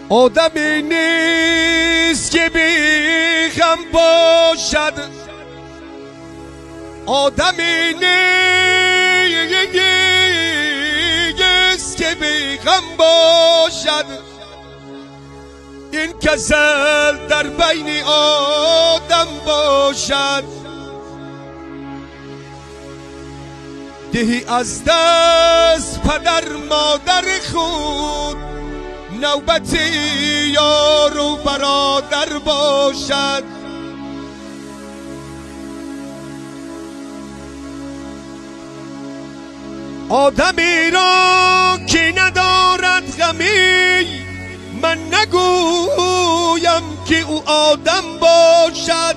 آدمی نیست که بی غم باشد، آدمی نیست که بی غم باشد. این کسل در بین آدم باشد. دهی از دست پدر مادر خود، نوبتی یار و برادر باشد. آدمی را که ندارد غمی، من نگویم که او آدم باشد.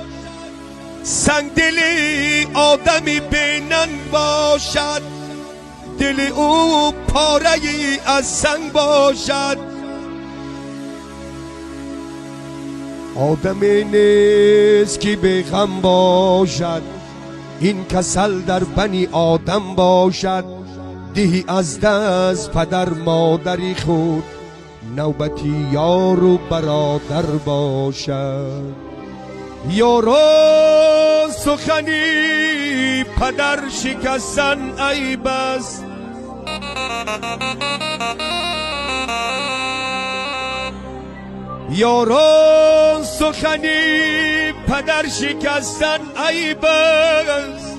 سنگ دلی آدمی بینن باشد، دل او پاره ای از سنگ باشد. آدمی نیست که بی غم باشد، این کسل در بنی آدم باشد. دهی از دست پدر مادری خود، نوبتی یار و برادر باشد. یاران سخنی پدر شکستن عیب است، یاران سخنی پدر شکستن عیب است،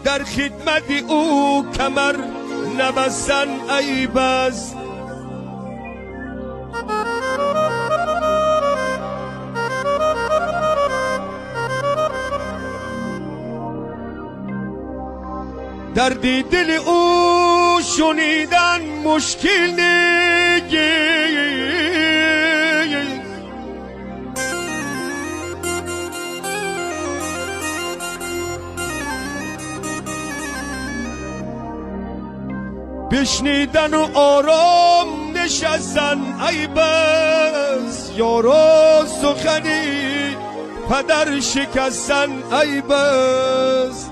در خدمت او کمر نبستن عیب است. دردی دل او شنیدن مشکل نیست، بشنیدن و آرام نشستن عیب است. یارا سخنی پدر شکستن عیب است.